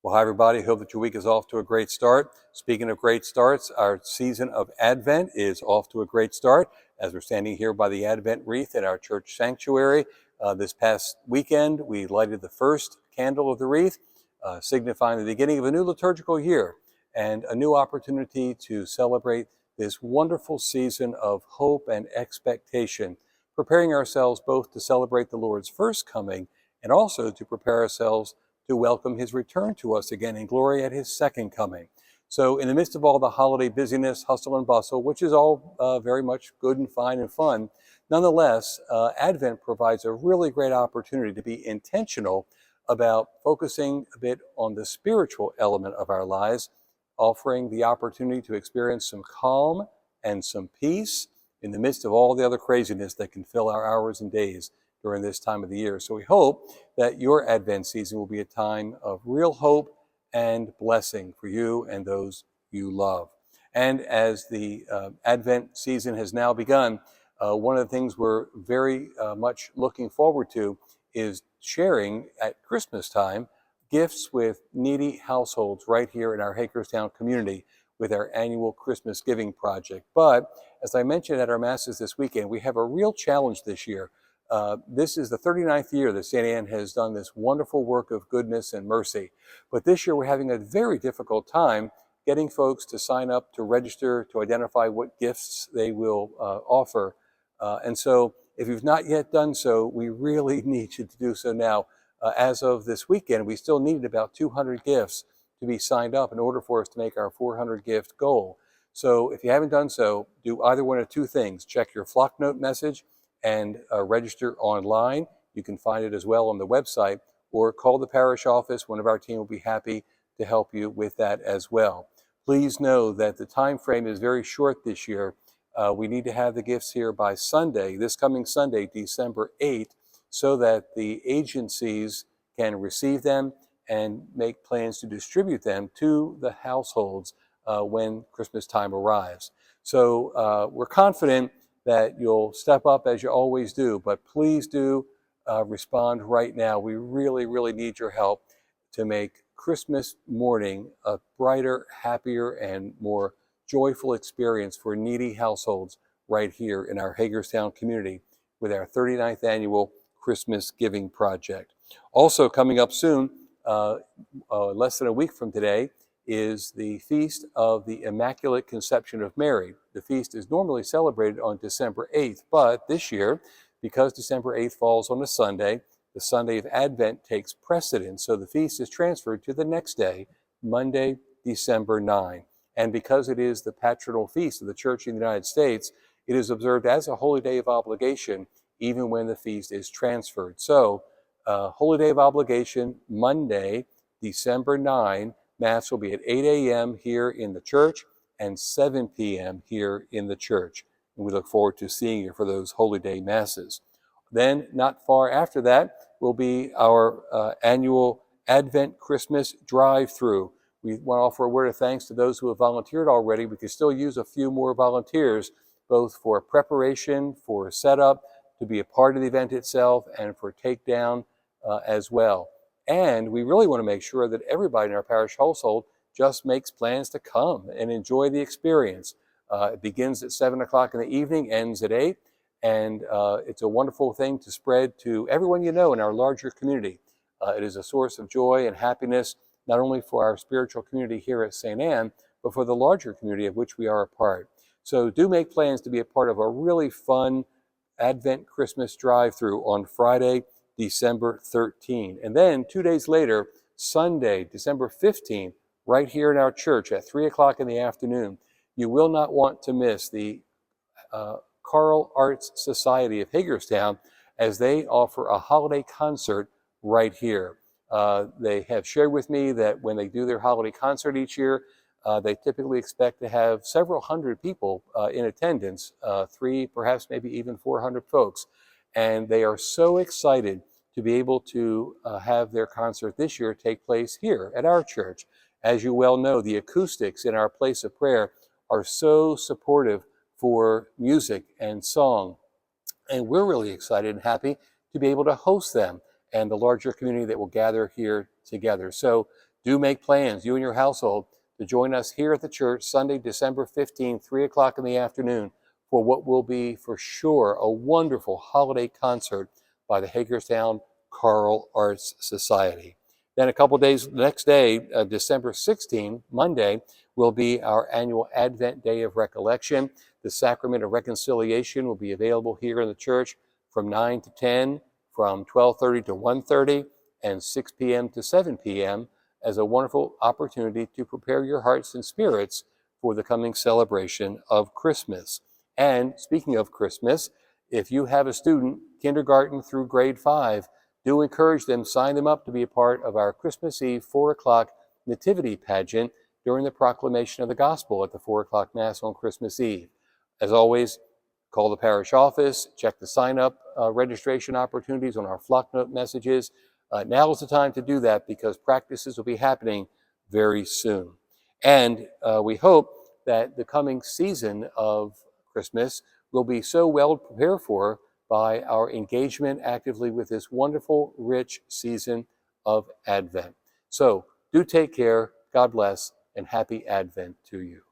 Well, hi, everybody. Hope that your week is off to a great start. Speaking of great starts, our season of Advent is off to a great start as we're standing here by the Advent wreath in our church sanctuary. This past weekend, we lighted the first candle of the wreath, signifying the beginning of a new liturgical year and a new opportunity to celebrate this wonderful season of hope and expectation, preparing ourselves both to celebrate the Lord's first coming and also to prepare ourselves to welcome his return to us again in glory at his second coming. So in the midst of all the holiday busyness, hustle and bustle, which is all very much good and fine and fun, nonetheless, Advent provides a really great opportunity to be intentional about focusing a bit on the spiritual element of our lives, offering the opportunity to experience some calm and some peace in the midst of all the other craziness that can fill our hours and days during this time of the year. So we hope that your Advent season will be a time of real hope and blessing for you and those you love. And as the Advent season has now begun, one of the things we're very much looking forward to is sharing at Christmas time gifts with needy households right here in our Hagerstown community with our annual Christmas Giving Project. But as I mentioned at our Masses this weekend, we have a real challenge this year. This is the 39th year that St. Anne has done this wonderful work of goodness and mercy. But this year we're having a very difficult time getting folks to sign up, to register, to identify what gifts they will offer. And so if you've not yet done so, we really need you to do so now. As of this weekend, we still needed about 200 gifts to be signed up in order for us to make our 400 gift goal. So if you haven't done so, do either one of two things. Check your flock note message and register online. You can find it as well on the website, or call the parish office. One of our team will be happy to help you with that as well. Please know that the time frame is very short this year. We need to have the gifts here by Sunday, this coming Sunday, December 8th, so that the agencies can receive them and make plans to distribute them to the households when Christmas time arrives. So we're confident that you'll step up as you always do, but please do respond right now. We really, really need your help to make Christmas morning a brighter, happier, and more joyful experience for needy households right here in our Hagerstown community with our 39th annual Christmas Giving Project. Also coming up soon, less than a week from today, is the Feast of the Immaculate Conception of Mary. The feast is normally celebrated on December 8th, but this year, because December 8th falls on a Sunday, the Sunday of Advent takes precedence, so the feast is transferred to the next day, Monday, December 9. And because it is the patronal feast of the Church in the United States, it is observed as a holy day of obligation, even when the feast is transferred. So, holy day of obligation, Monday, December 9, Mass will be at 8 a.m. here in the church and 7 p.m. here in the church. And we look forward to seeing you for those Holy Day Masses. Then, not far after that, will be our annual Advent Christmas drive-through. We want to offer a word of thanks to those who have volunteered already. We could still use a few more volunteers, both for preparation, for setup, to be a part of the event itself, and for takedown as well. And we really want to make sure that everybody in our parish household just makes plans to come and enjoy the experience. It begins at 7 o'clock in the evening, ends at 8, and it's a wonderful thing to spread to everyone you know in our larger community. It is a source of joy and happiness, not only for our spiritual community here at St. Anne, but for the larger community of which we are a part. So do make plans to be a part of a really fun Advent Christmas drive-through on Friday, December 13. And then 2 days later, Sunday, December 15, right here in our church at 3 o'clock in the afternoon, you will not want to miss the Choral Arts Society of Hagerstown as they offer a holiday concert right here. They have shared with me that when they do their holiday concert each year, they typically expect to have several hundred people in attendance, 300, perhaps maybe even 400 folks. And they are so excited to be able to have their concert this year take place here at our church. As you well know, the acoustics in our place of prayer are so supportive for music and song. And we're really excited and happy to be able to host them and the larger community that will gather here together. So do make plans, you and your household, to join us here at the church Sunday, December 15th, 3 o'clock in the afternoon, for what will be for sure a wonderful holiday concert by the Hagerstown Choral Arts Society. Then a couple days, the next day, December 16th, Monday, will be our annual Advent Day of Recollection. The Sacrament of Reconciliation will be available here in the church from 9 to 10, from 12:30 to 1:30, and 6 p.m. to 7 p.m. as a wonderful opportunity to prepare your hearts and spirits for the coming celebration of Christmas. And speaking of Christmas, if you have a student, kindergarten through grade 5, do encourage them, sign them up to be a part of our Christmas Eve 4 o'clock nativity pageant during the proclamation of the gospel at the 4 o'clock Mass on Christmas Eve. As always, call the parish office, check the sign-up registration opportunities on our flock note messages. Now is the time to do that because practices will be happening very soon. And we hope that the coming season of Christmas will be so well prepared for by our engagement actively with this wonderful, rich season of Advent. So do take care, God bless, and happy Advent to you.